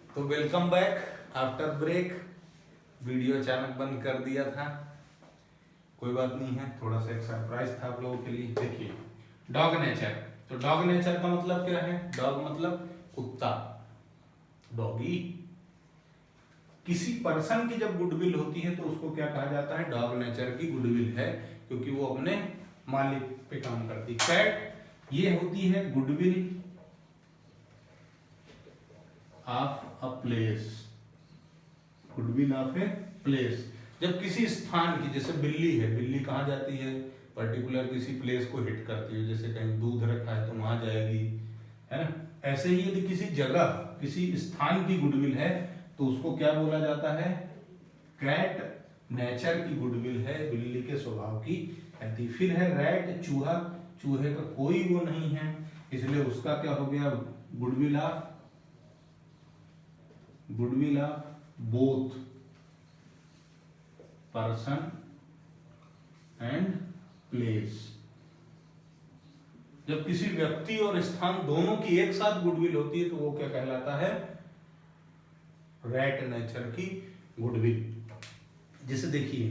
तो welcome back after break. Video अचानक बंद कर दिया था, कोई बात नहीं है, थोड़ा सा एक सरप्राइज था आप लोगों के लिए। देखिए डॉग नेचर, तो डॉग नेचर का मतलब क्या है? डॉग मतलब कुत्ता, डॉगी। किसी पर्सन की जब गुडविल होती है तो उसको क्या कहा जाता है? डॉग नेचर की गुडविल है, क्योंकि वो अपने मालिक पे काम करती। कैट ये होती है goodwill of a place, goodwill of a place. जब किसी स्थान की, जैसे बिल्ली है, बिल्ली कहाँ जाती है? पर्टिकुलर किसी प्लेस को हिट करती है, जैसे कहीं दूध रखा है तो वहां जाएगी, है ना। ऐसे ही यदि किसी जगह, किसी स्थान की गुडविल है तो उसको क्या बोला जाता है? कैट नेचर की गुडविल है, बिल्ली के स्वभाव की है। फिर है रैट, चूहा। चूहे का कोई वो नहीं है, इसलिए उसका क्या हो गया? Goodwill of both person and place. जब किसी व्यक्ति और स्थान दोनों की एक साथ गुडविल होती है तो वो क्या कहलाता है? रैट नेचर की गुडविल। जैसे देखिए,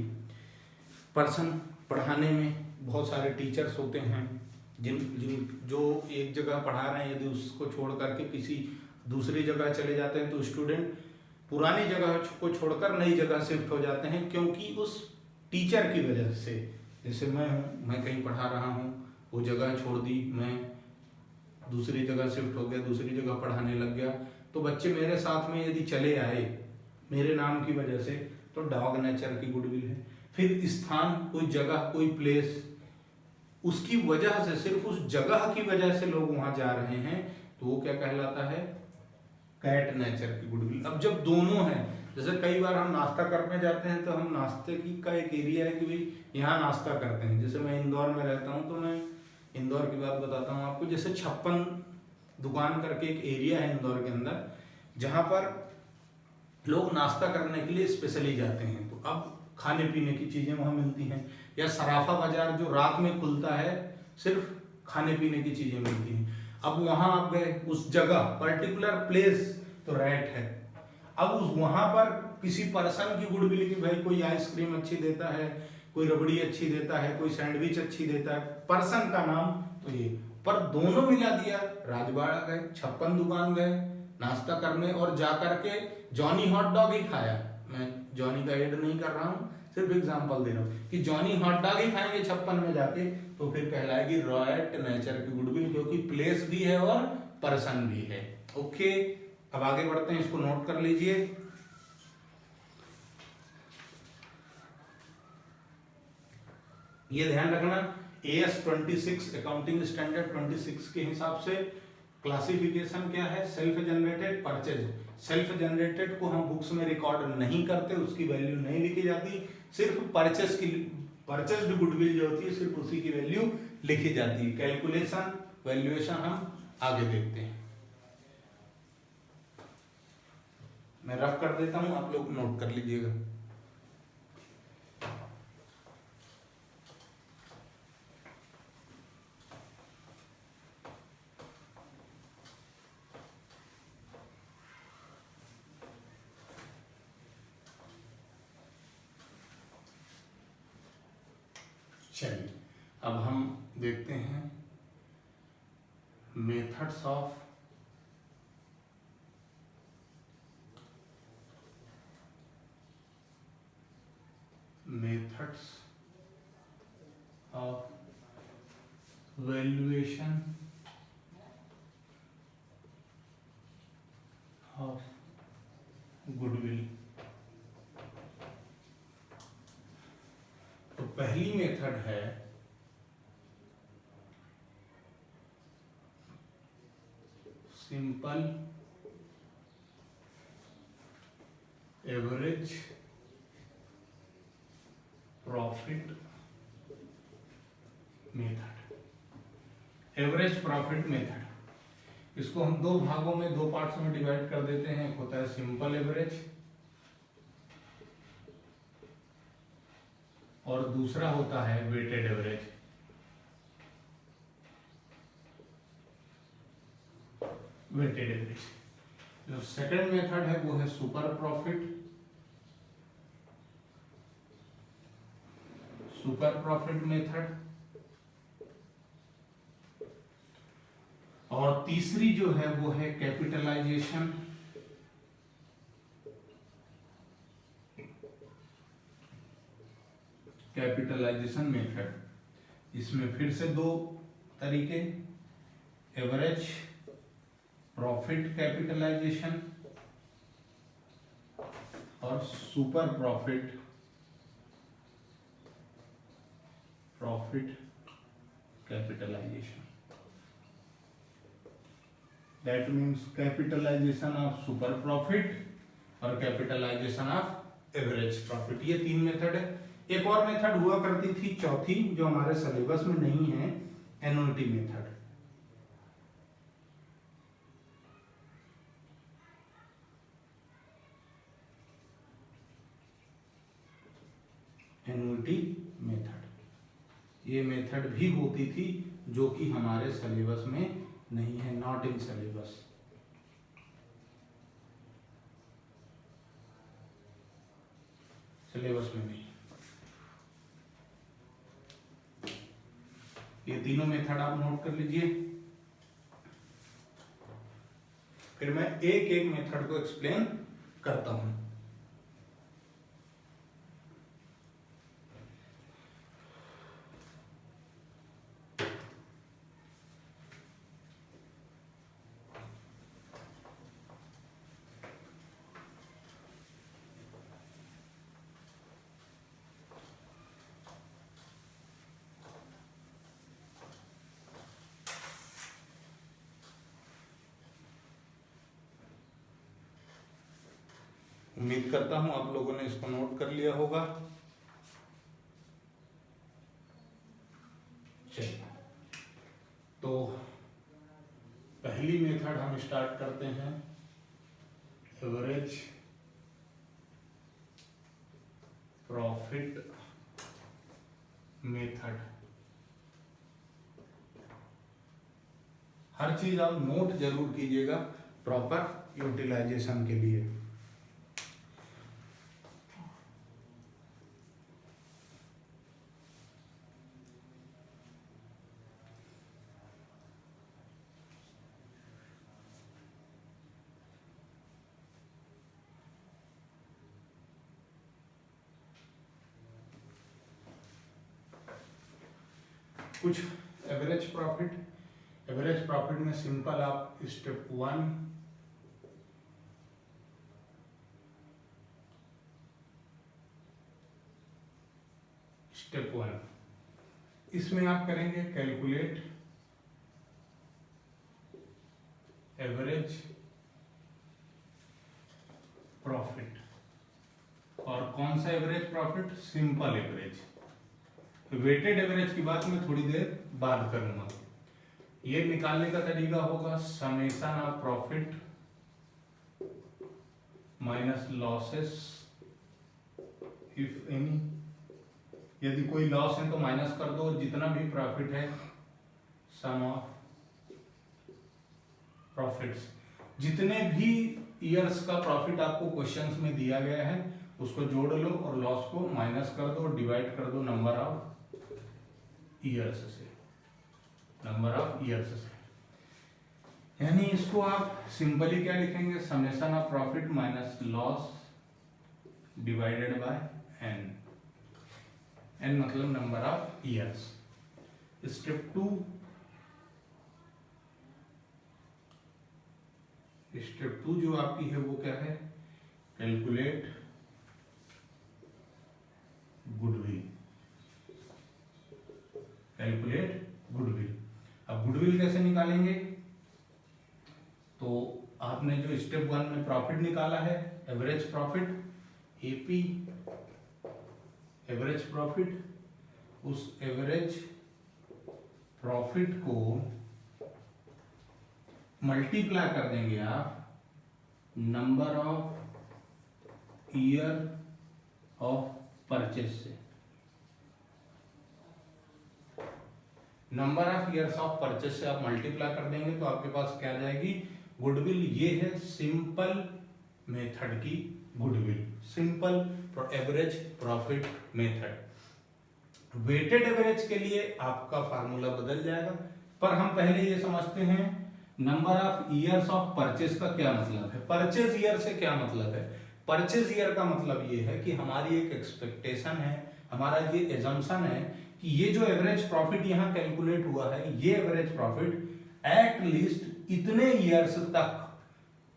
पर्सन पढ़ाने में बहुत सारे टीचर्स होते हैं, जिन जिन जो एक जगह पढ़ा रहे हैं, यदि उसको छोड़ करके किसी दूसरी जगह चले जाते हैं तो स्टूडेंट पुरानी जगह को छोड़कर नई जगह शिफ्ट हो जाते हैं, क्योंकि उस टीचर की वजह से। जैसे मैं हूँ, मैं कहीं पढ़ा रहा हूँ, वो जगह छोड़ दी, मैं दूसरी जगह शिफ्ट हो गया, दूसरी जगह पढ़ाने लग गया, तो बच्चे मेरे साथ में यदि चले आए मेरे नाम की वजह से, तो डॉग नेचर की गुडविल है। फिर स्थान, कोई जगह, कोई प्लेस, उसकी वजह से, सिर्फ उस जगह की वजह से लोग वहां जा रहे हैं, तो वो क्या कहलाता है? कैट नेचर की गुडविल। अब जब दोनों हैं, जैसे कई बार हम नाश्ता करने जाते हैं तो हम नाश्ते की का एक एरिया है कि भाई यहाँ नाश्ता करते हैं। जैसे मैं इंदौर में रहता हूँ तो मैं इंदौर की बात बताता हूँ आपको। जैसे 56 दुकान करके एक एरिया है इंदौर के अंदर, जहाँ पर लोग नाश्ता करने के लिए स्पेशली जाते हैं। तो अब खाने पीने की चीजें वहां मिलती हैं, या सराफा बाजार जो रात में खुलता है, सिर्फ खाने पीने की चीजें मिलती हैं। अब वहां आप गए, उस जगह पर्टिकुलर प्लेस तो रैट है। अब उस वहां पर किसी पर्सन की गुडविल की, भाई कोई आइसक्रीम अच्छी देता है, कोई रबड़ी अच्छी देता है, कोई सैंडविच अच्छी देता है, पर्सन का नाम तो ये, पर दोनों मिला दिया। राजवाड़ा गए, 56 दुकान गए नाश्ता करने, और जाकर के जॉनी हॉट डॉग ही खाया। मैं जॉनी का एड नहीं कर रहा हूँ, सिर्फ एग्जांपल दे रहा हूँ कि जॉनी हॉट डॉग ही खाएंगे 56 में जाके, तो फिर कहलाएगी रॉयट नेचर की गुडविल, क्योंकि प्लेस भी है और पर्सन भी है। ओके, अब आगे बढ़ते हैं, इसको नोट कर लीजिए। ये ध्यान रखना, AS 26 अकाउंटिंग स्टैंडर्ड 26 के हिसाब से क्लासिफिकेशन क्या है? Self generated, purchase. Self generated को हम बुक्स में रिकॉर्ड नहीं करते, उसकी वैल्यू नहीं लिखी जाती। सिर्फ परचेज की, परचेज्ड गुडविल जो होती है, सिर्फ उसी की वैल्यू लिखी जाती है। कैलकुलेशन, वैल्यूएशन हम आगे देखते हैं। मैं रफ कर देता हूं, आप लोग नोट कर लीजिएगा। चलिए, अब हम देखते हैं methods of valuation of goodwill. तो पहली मेथड है simple average profit method. Average profit method, इसको हम दो भागों में, दो पार्ट्स में डिवाइड कर देते हैं। एक होता है सिंपल एवरेज और दूसरा होता है वेटेड एवरेज। वेटेड एवरेज, जो सेकंड मेथड है वो है super profit. Super profit method. और तीसरी जो है वो है कैपिटलाइजेशन। Capitalisation method. इसमें फिर से दो तरीके, एवरेज प्रॉफिट कैपिटलाइजेशन और super profit capitalisation. That means capitalisation of super profit और कैपिटलाइजेशन ऑफ एवरेज प्रॉफिट। ये तीन मेथड है। एक और मेथड हुआ करती थी चौथी, जो हमारे सिलेबस में नहीं है, एन्युटी मेथड। एन्युटी मेथड, ये मेथड भी होती थी जो कि हमारे सिलेबस में नहीं है, नॉट इन सिलेबस। सिलेबस में नहीं। ये तीनों मेथड आप नोट कर लीजिए। फिर मैं एक एक मेथड को एक्सप्लेन करता हूं। उम्मीद करता हूं आप लोगों ने इसको नोट कर लिया होगा। चलिए, तो पहली मेथड हम स्टार्ट करते हैं, एवरेज प्रॉफिट मेथड। हर चीज आप नोट जरूर कीजिएगा प्रॉपर यूटिलाइजेशन के लिए। कुछ एवरेज प्रॉफिट, एवरेज प्रॉफिट में सिंपल आप स्टेप 1 स्टेप 1 इसमें आप करेंगे कैलकुलेट एवरेज प्रॉफिट। और कौन सा average profit? Simple average. Weighted average की बात मैं थोड़ी देर बाद करूंगा। ये निकालने का तरीका होगा summation of profit minus losses if any. यदि कोई लॉस है तो माइनस कर दो, और जितना भी प्रॉफिट है सम ऑफ प्रॉफिट्स। जितने भी ईयर्स का प्रॉफिट आपको क्वेश्चंस में दिया गया है उसको जोड़ लो और लॉस को माइनस कर दो और डिवाइड कर दो नंबर ऑफ ईयर्स से, नंबर ऑफ ईयर्स से। यानी इसको आप सिंपली क्या लिखेंगे? Summation of profit minus loss divided by N. N मतलब number of years. Step 2, step 2 जो आपकी है वो क्या है? Calculate goodwill. Calculate goodwill. अब गुडविल कैसे निकालेंगे? तो आपने जो स्टेप 1 में प्रॉफिट निकाला है, average profit, AP average profit, उस एवरेज प्रॉफिट को मल्टीप्लाई कर देंगे आप number of year of purchase से। Number of years of purchase से आप मल्टीप्लाई कर देंगे तो आपके पास क्या आ जाएगी? गुडविल ये है सिंपल मेथड की goodwill, simple average profit method. Weighted average के लिए आपका फार्मूला बदल जाएगा, पर हम पहले ये समझते हैं number of years of purchase का क्या मतलब है। परचेज ईयर से क्या मतलब है? परचेज ईयर का मतलब ये है कि हमारी एक एक्सपेक्टेशन है, हमारा ये एजम्पशन है कि ये जो एवरेज प्रॉफिट यहाँ कैलकुलेट हुआ है, ये एवरेज प्रॉफिट एट लीस्ट इतने ईयर्स तक,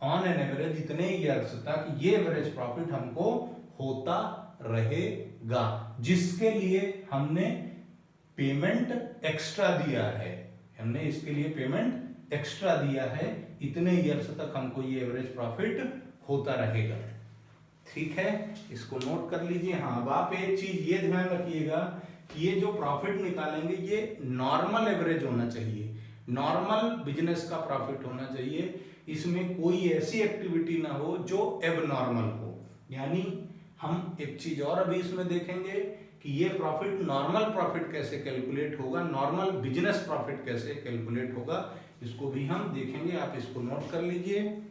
ऑन एन एवरेज इतने ईयर्स तक ये एवरेज प्रॉफिट हमको होता रहेगा, जिसके लिए हमने पेमेंट एक्स्ट्रा दिया है, हमने इसके लिए पेमेंट एक्स्ट्रा दिया है, इतने ईयर्स तक हमको ये एवरेज प्रॉफिट होता रहेगा। ठीक है, इसको नोट कर लीजिए। हाँ, अब आप एक चीज ये ध्यान रखिएगा कि ये जो प्रॉफिट निकालेंगे ये नॉर्मल एवरेज होना चाहिए, नॉर्मल बिजनेस का प्रॉफिट होना चाहिए, इसमें कोई ऐसी एक्टिविटी ना हो जो एबनॉर्मल हो। यानी हम एक चीज और अभी इसमें देखेंगे कि ये प्रॉफिट नॉर्मल प्रॉफिट कैसे कैलकुलेट होगा, नॉर्मल बिजनेस प्रॉफिट कैसे कैलकुलेट होगा, इसको भी हम देखेंगे। आप इसको नोट कर लीजिए।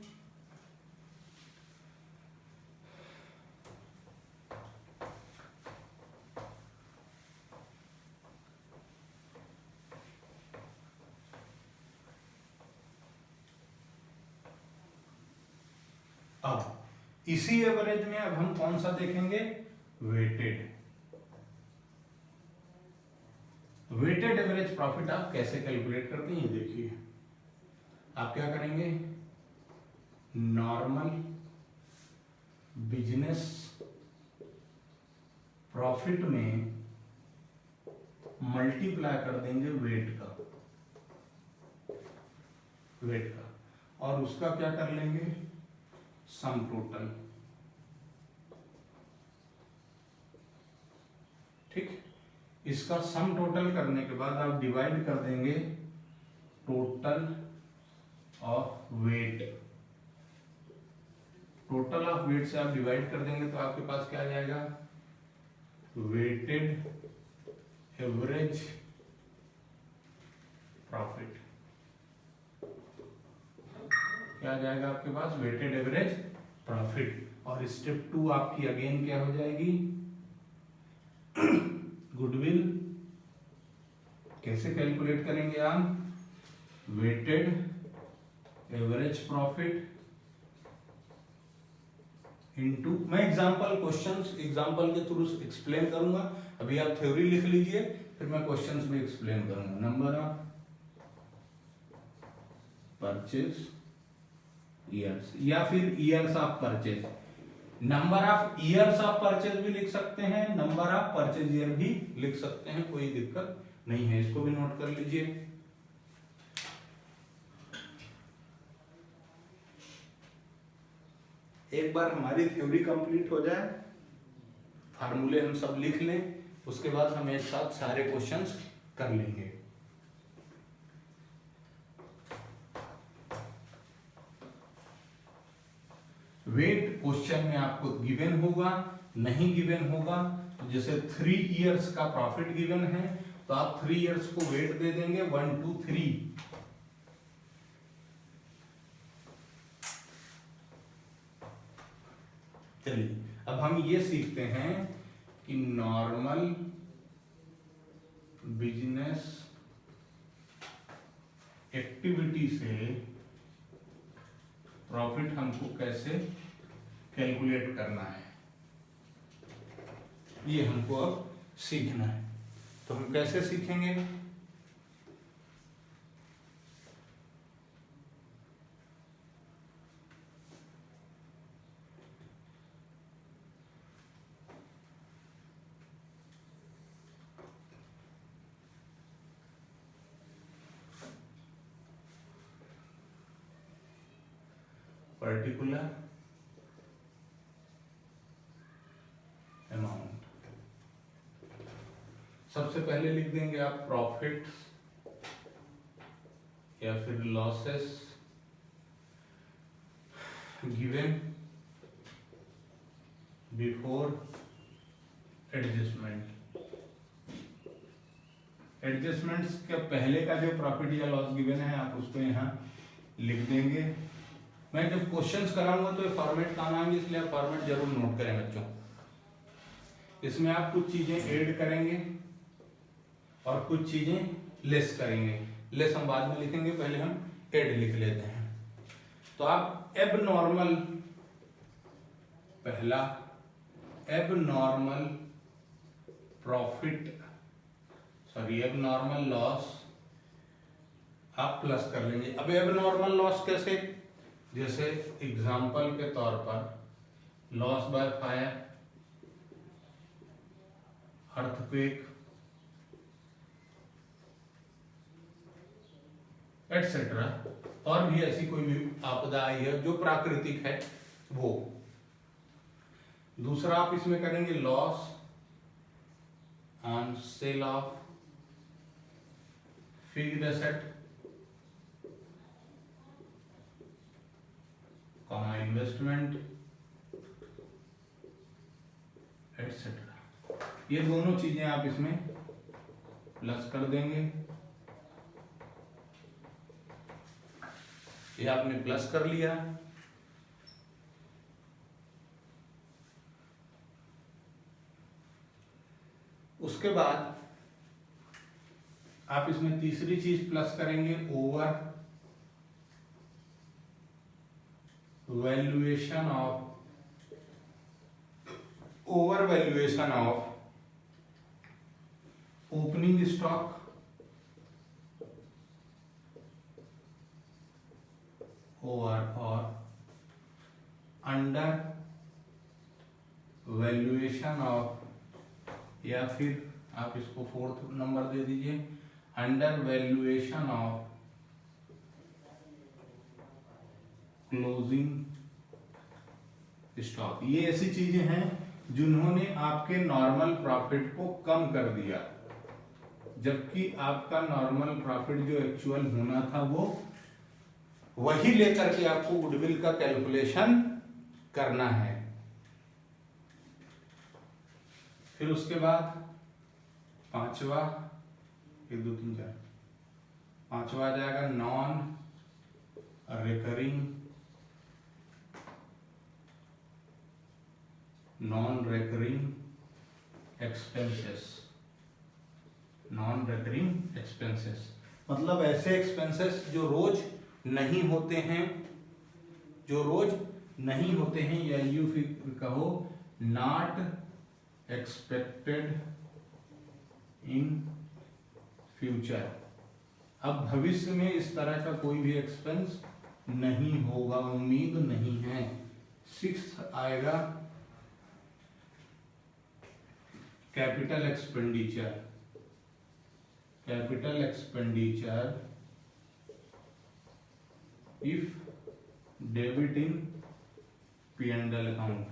अब इसी एवरेज में अब हम कौन सा देखेंगे? वेटेड। वेटेड एवरेज प्रॉफिट आप कैसे कैलकुलेट करते हैं, ये देखिए। आप क्या करेंगे? नॉर्मल बिजनेस प्रॉफिट में मल्टीप्लाई कर देंगे वेट का, और उसका क्या कर लेंगे? Sum total. ठीक, इसका सम टोटल करने के बाद आप डिवाइड कर देंगे total of weight. Total of weight से आप डिवाइड कर देंगे तो आपके पास क्या आ जाएगा? Weighted average profit. क्या आ जाएगा आपके पास? Weighted average profit. और स्टेप 2 आपकी अगेन क्या हो जाएगी? गुडविल कैसे कैलकुलेट करेंगे आप? वेटेड एवरेज प्रॉफिट इनटू, मैं एग्जांपल क्वेश्चंस एग्जांपल के थ्रू एक्सप्लेन करूंगा। अभी आप थ्योरी लिख लीजिए, फिर मैं क्वेश्चंस में एक्सप्लेन करूंगा। नंबर ऑफ परचेज ईयर्स, या फिर years of purchase. Number of years of purchase भी लिख सकते हैं, नंबर ऑफ परचेज ईयर भी लिख सकते हैं, कोई दिक्कत नहीं है। इसको भी नोट कर लीजिए। एक बार हमारी थ्योरी कंप्लीट हो जाए, फार्मूले हम सब लिख लें, उसके बाद हम एक साथ सारे क्वेश्चंस कर लेंगे। वेट क्वेश्चन में आपको गिवन होगा, नहीं गिवन होगा तो जैसे 3 इयर्स का प्रॉफिट गिवन है तो आप 3 इयर्स को वेट दे देंगे 1 2 3। चलिए अब हम ये सीखते हैं कि नॉर्मल बिजनेस एक्टिविटी से प्रॉफिट हमको कैसे कैलकुलेट करना है, ये हमको अब सीखना है। तो हम कैसे सीखेंगे? Particular amount. सबसे पहले लिख देंगे आप प्रॉफिट या फिर losses given before adjustment. Adjustments के पहले का जो प्रॉफिट या लॉस गिवन है आप उसको यहाँ लिख देंगे। मैं जब क्वेश्चंस कराऊंगा तो ये फॉर्मेट काम आएंगे, इसलिए आप फॉर्मेट जरूर नोट करें बच्चों। इसमें आप कुछ चीजें ऐड करेंगे और कुछ चीजें लेस करेंगे। लेस हम बाद में लिखेंगे, पहले हम ऐड लिख लेते हैं। तो आप एबनॉर्मल, पहला abnormal profit, sorry abnormal loss आप प्लस कर लेंगे। अब एबनॉर्मल लॉस कैसे, जैसे एग्जांपल के तौर पर loss by fire, earthquake etcetera, और भी ऐसी कोई भी आपदा आई है जो प्राकृतिक है वो। दूसरा आप इसमें करेंगे loss on sale of fixed asset, comma investment etcetera. ये दोनों चीजें आप इसमें प्लस कर देंगे। ये आपने प्लस कर लिया। उसके बाद आप इसमें तीसरी चीज प्लस करेंगे, over valuation of opening stock over और अंडर वैल्यूएशन ऑफ, या फिर आप इसको फोर्थ नंबर दे दीजिए, under valuation of closing stock. ये ऐसी चीजें हैं जिन्होंने आपके नॉर्मल प्रॉफिट को कम कर दिया, जबकि आपका नॉर्मल प्रॉफिट जो एक्चुअल होना था वो वही लेकर के आपको गुडविल का कैलकुलेशन करना है। फिर उसके बाद पांचवा, 1 2 3 4, पांचवा आ जाएगा नॉन रिकरिंग एक्सपेंसेस, मतलब ऐसे एक्सपेंसेस जो रोज नहीं होते हैं, या यू फिर कहो नॉट एक्सपेक्टेड इन फ्यूचर। अब भविष्य में इस तरह का कोई भी एक्सपेंस नहीं होगा, उम्मीद नहीं है। 6 आएगा capital expenditure if debit in P&L account.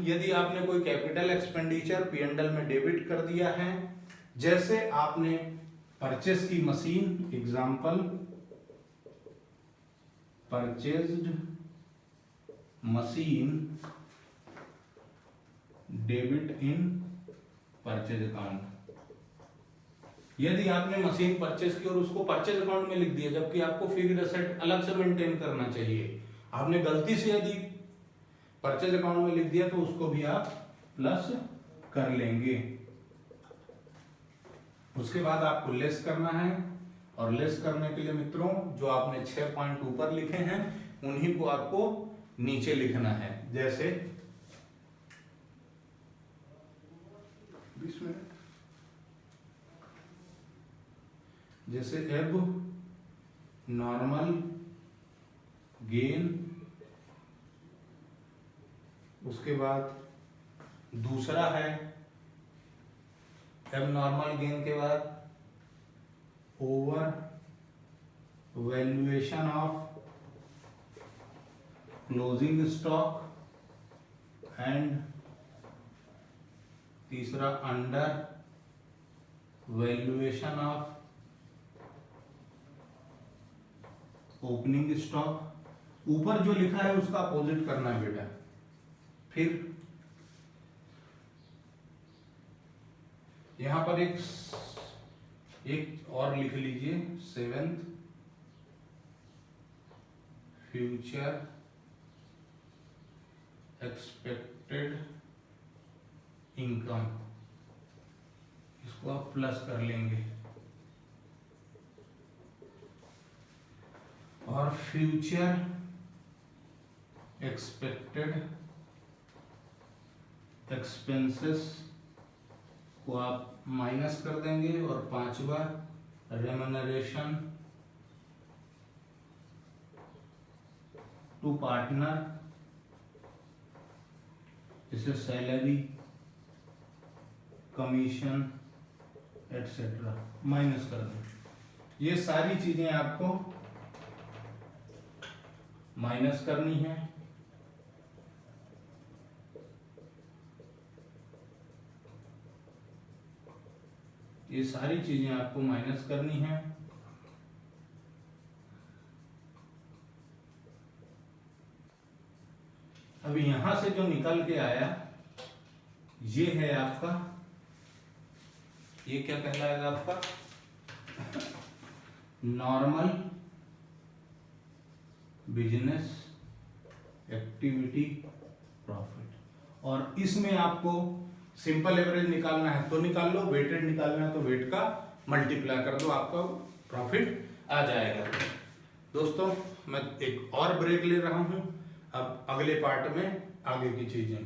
यदि आपने कोई कैपिटल एक्सपेंडिचर P&L में डेबिट कर दिया है, जैसे आपने परचेज की machine, example purchased machine debit in purchase account. यदि आपने मशीन परचेज की और उसको परचेज अकाउंट में लिख दिया, जबकि आपको फिक्स्ड एसेट अलग से मेंटेन करना चाहिए, आपने गलती से यदि परचेज अकाउंट में लिख दिया तो उसको भी आप प्लस कर लेंगे। उसके बाद आपको लेस करना है, और लेस करने के लिए मित्रों जो आपने 6 पॉइंट ऊपर लिखे हैं उन्हीं को आपको नीचे लिखना है। जैसे एब नॉर्मल गेन, उसके बाद दूसरा है एबनॉर्मल गेन के बाद over valuation of closing stock, and तीसरा under valuation of opening stock. ऊपर जो लिखा है उसका अपोजिट करना है बेटा। फिर यहां पर एक और लिख लीजिए, 7th फ्यूचर एक्सपेक्टेड इनकम, इसको आप प्लस कर लेंगे, और फ्यूचर एक्सपेक्टेड एक्सपेंसेस को आप माइनस कर देंगे, और पांचवा रेम्यूनरेशन टू पार्टनर, जैसे सैलरी, कमीशन एटसेट्रा, माइनस कर दें। ये सारी चीजें आपको माइनस करनी है। ये सारी चीजें आपको माइनस करनी है। अभी यहां से जो निकल के आया ये है आपका, ये क्या कहलाएगा आपका नॉर्मल बिजनेस एक्टिविटी प्रॉफिट। और इसमें आपको सिंपल एवरेज निकालना है तो निकाल लो, वेटेड निकालना है तो वेट का मल्टीप्लाई कर दो, आपका प्रॉफिट आ जाएगा। दोस्तों मैं एक और ब्रेक ले रहा हूं, अब अगले पार्ट में आगे की चीजें